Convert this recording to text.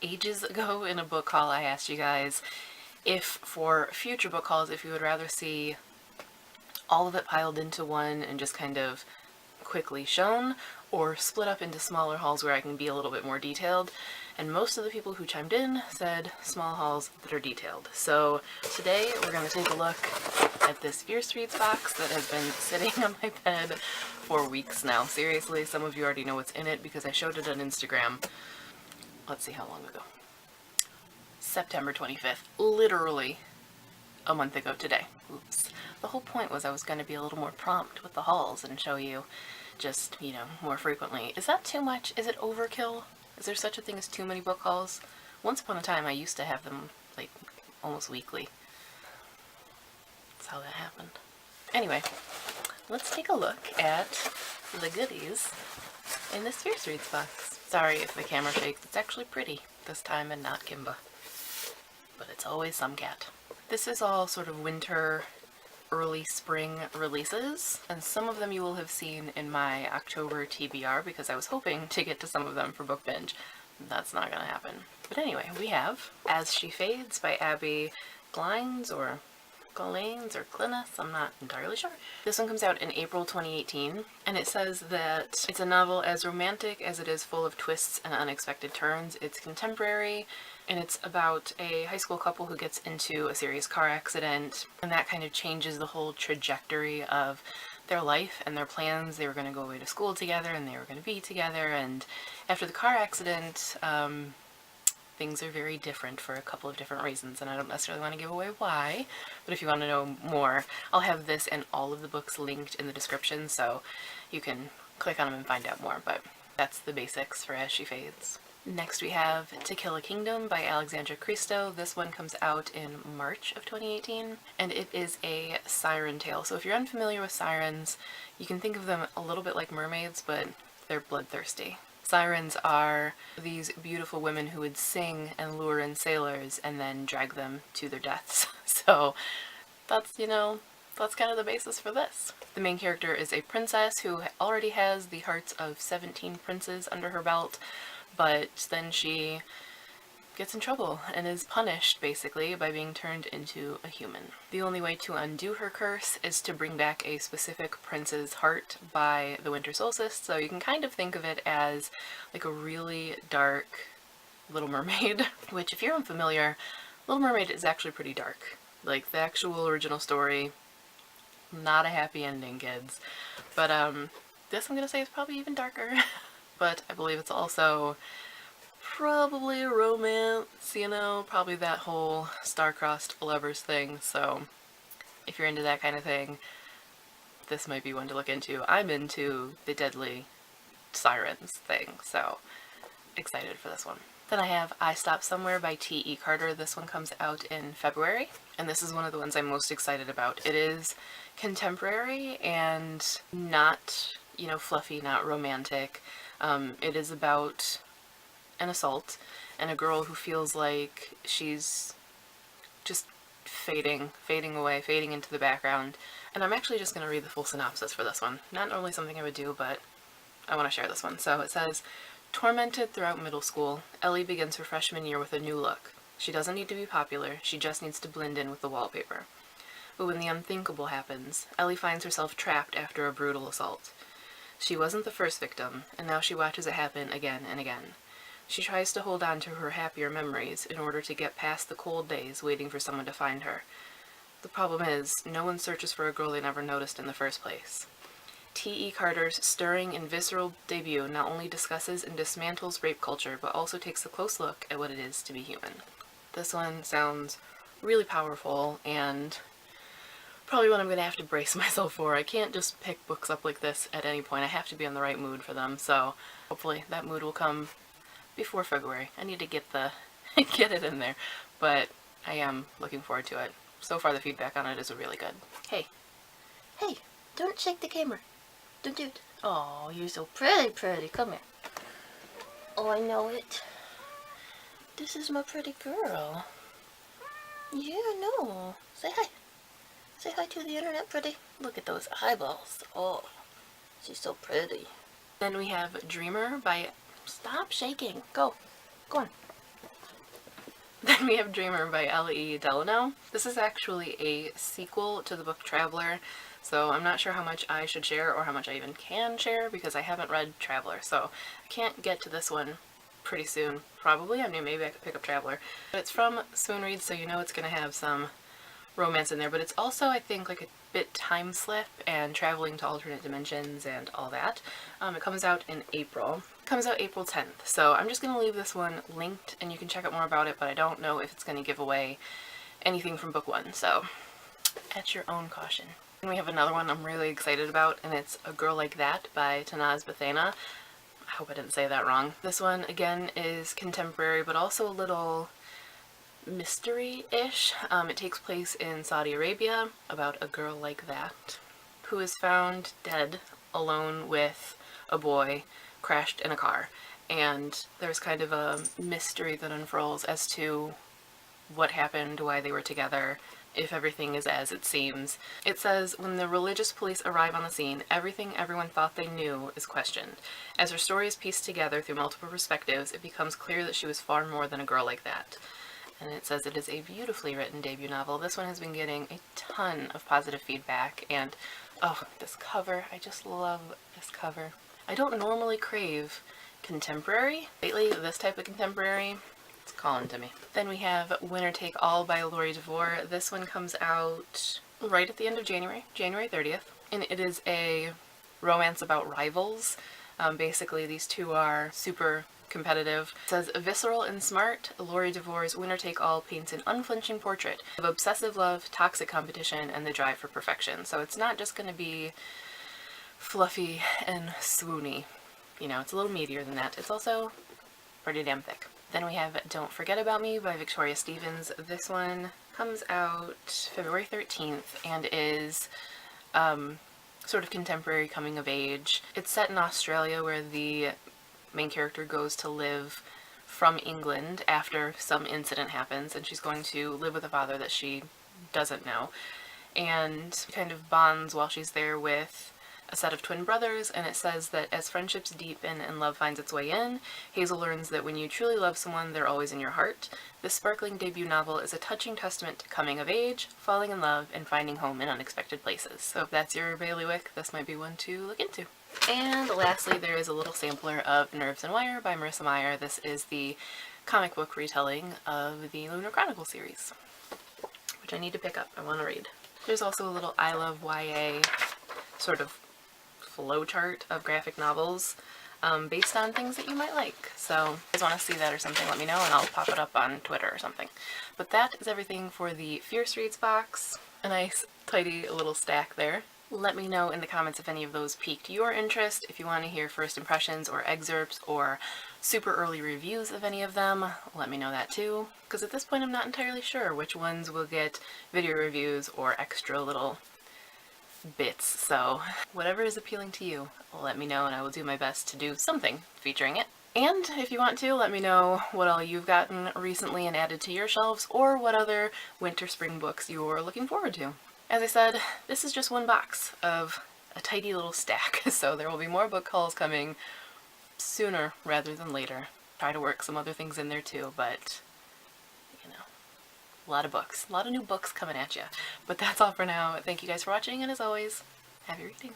ages ago in a book haul I asked you guys if for future book hauls if you would rather see all of it piled into one and just kind of quickly shown, or split up into smaller hauls where I can be a little bit more detailed. And most of the people who chimed in said small hauls that are detailed. So today we're going to take a look at this Fierce Reads box that has been sitting on my bed for weeks now. Seriously, some of you already know what's in it because I showed it on Instagram. Let's see how long ago. September 25th. Literally a month ago today. Oops. The whole point was I was going to be a little more prompt with the hauls and show you just, you know, more frequently. Is that too much? Is it overkill? Is there such a thing as too many book hauls? Once upon a time I used to have them like almost weekly. That's how that happened. Anyway, let's take a look at the goodies in this Fierce Reads box. Sorry if the camera shakes, it's actually pretty this time and not Kimba. But it's always some cat. This is all sort of winter, early spring releases, and some of them you will have seen in my October TBR because I was hoping to get to some of them for Book Binge. That's not gonna happen. But anyway, we have As She Fades by Abby Glines, or Glines, or Glynis, I'm not entirely sure. This one comes out in April 2018, and it says that it's a novel as romantic as it is full of twists and unexpected turns. It's contemporary, and it's about a high school couple who gets into a serious car accident, and that kind of changes the whole trajectory of their life and their plans. They were going to go away to school together, and they were going to be together, and after the car accident, things are very different for a couple of different reasons, and I don't necessarily want to give away why, but if you want to know more, I'll have this and all of the books linked in the description, so you can click on them and find out more, but that's the basics for As She Fades. Next we have To Kill a Kingdom by Alexandra Christo. This one comes out in March of 2018, and it is a siren tale. So if you're unfamiliar with sirens, you can think of them a little bit like mermaids, but they're bloodthirsty. Sirens are these beautiful women who would sing and lure in sailors and then drag them to their deaths. So that's, you know, that's kind of the basis for this. The main character is a princess who already has the hearts of 17 princes under her belt, but then she gets in trouble and is punished basically by being turned into a human. The only way to undo her curse is to bring back a specific prince's heart by the winter solstice, so you can kind of think of it as like a really dark Little Mermaid, which if you're unfamiliar, Little Mermaid is actually pretty dark. Like the actual original story, not a happy ending, kids. But this I'm gonna say is probably even darker. But I believe it's also probably a romance, you know, probably that whole star-crossed lovers thing, so if you're into that kind of thing, this might be one to look into. I'm into the deadly sirens thing, so excited for this one. Then I have I Stop Somewhere by T.E. Carter. This one comes out in February, and this is one of the ones I'm most excited about. It is contemporary and not, you know, fluffy, not romantic. It is about an assault and a girl who feels like she's just fading away, fading into the background. And I'm actually just going to read the full synopsis for this one. Not normally something I would do, but I want to share this one. So it says, tormented throughout middle school, Ellie begins her freshman year with a new look. She doesn't need to be popular, she just needs to blend in with the wallpaper. But when the unthinkable happens, Ellie finds herself trapped after a brutal assault. She wasn't the first victim, and now she watches it happen again and again. She tries to hold on to her happier memories in order to get past the cold days waiting for someone to find her. The problem is, no one searches for a girl they never noticed in the first place. T.E. Carter's stirring and visceral debut not only discusses and dismantles rape culture, but also takes a close look at what it is to be human. This one sounds really powerful, and probably what I'm going to have to brace myself for. I can't just pick books up like this at any point. I have to be in the right mood for them, so hopefully that mood will come before February. I need to get get it in there, but I am looking forward to it. So far the feedback on it is really good. Hey, don't shake the camera. Don't do it. Oh, you're so pretty. Come here. Oh, I know it. This is my pretty girl. Yeah, I know. Say hi. Say hi to the internet, pretty. Look at those eyeballs. Oh, she's so pretty. Then we have Dreamer by... Stop shaking. Go on. Then we have Dreamer by L.E. Delano. This is actually a sequel to the book Traveler, so I'm not sure how much I should share or how much I even can share because I haven't read Traveler, so I can't get to this one pretty soon. Probably. I mean, maybe I could pick up Traveler. But it's from Spoon Reads, so you know it's going to have some romance in there, but it's also, I think, like a bit time slip and traveling to alternate dimensions and all that. It comes out in April. It comes out April 10th, so I'm just going to leave this one linked and you can check out more about it, but I don't know if it's going to give away anything from book one, so at your own caution. And we have another one I'm really excited about, and it's A Girl Like That by Tanaz Bethana. I hope I didn't say that wrong. This one, again, is contemporary, but also a little mystery-ish. It takes place in Saudi Arabia about a girl like that who is found dead alone with a boy crashed in a car, and there's kind of a mystery that unfurls as to what happened, why they were together, if everything is as it seems. It says, when the religious police arrive on the scene, everything everyone thought they knew is questioned. As her story is pieced together through multiple perspectives, it becomes clear that she was far more than a girl like that. And it says it is a beautifully written debut novel. This one has been getting a ton of positive feedback, and oh, this cover, I just love this cover. I don't normally crave contemporary. Lately, this type of contemporary, it's calling to me. Then we have Winner Take All by Lori DeVore. This one comes out right at the end of January, January 30th, and it is a romance about rivals. Basically, these two are super competitive. It says, visceral and smart, Lori DeVore's Winner Take All paints an unflinching portrait of obsessive love, toxic competition, and the drive for perfection. So it's not just going to be fluffy and swoony. You know, it's a little meatier than that. It's also pretty damn thick. Then we have Don't Forget About Me by Victoria Stevens. This one comes out February 13th and is sort of contemporary coming of age. It's set in Australia, where the main character goes to live from England after some incident happens, and she's going to live with a father that she doesn't know, and kind of bonds while she's there with a set of twin brothers. And it says that as friendships deepen and love finds its way in, Hazel learns that when you truly love someone, they're always in your heart. This sparkling debut novel is a touching testament to coming of age, falling in love, and finding home in unexpected places. So if that's your bailiwick, this might be one to look into. And lastly, there is a little sampler of Nerves and Wire by Marissa Meyer. This is the comic book retelling of the Lunar Chronicle series, which I need to pick up. I want to read. There's also a little I Love YA sort of flowchart of graphic novels based on things that you might like. So if you guys want to see that or something, let me know and I'll pop it up on Twitter or something. But that is everything for the Fierce Reads box. A nice, tidy little stack there. Let me know in the comments if any of those piqued your interest, if you want to hear first impressions or excerpts or super early reviews of any of them. Let me know that too, because at this point I'm not entirely sure which ones will get video reviews or extra little bits. So whatever is appealing to you, let me know and I will do my best to do something featuring it. And if you want to, let me know what all you've gotten recently and added to your shelves, or what other winter-spring books you're looking forward to. As I said, this is just one box of a tidy little stack, so there will be more book hauls coming sooner rather than later. Try to work some other things in there too, but, you know, a lot of books. A lot of new books coming at you. But that's all for now. Thank you guys for watching, and as always, happy reading.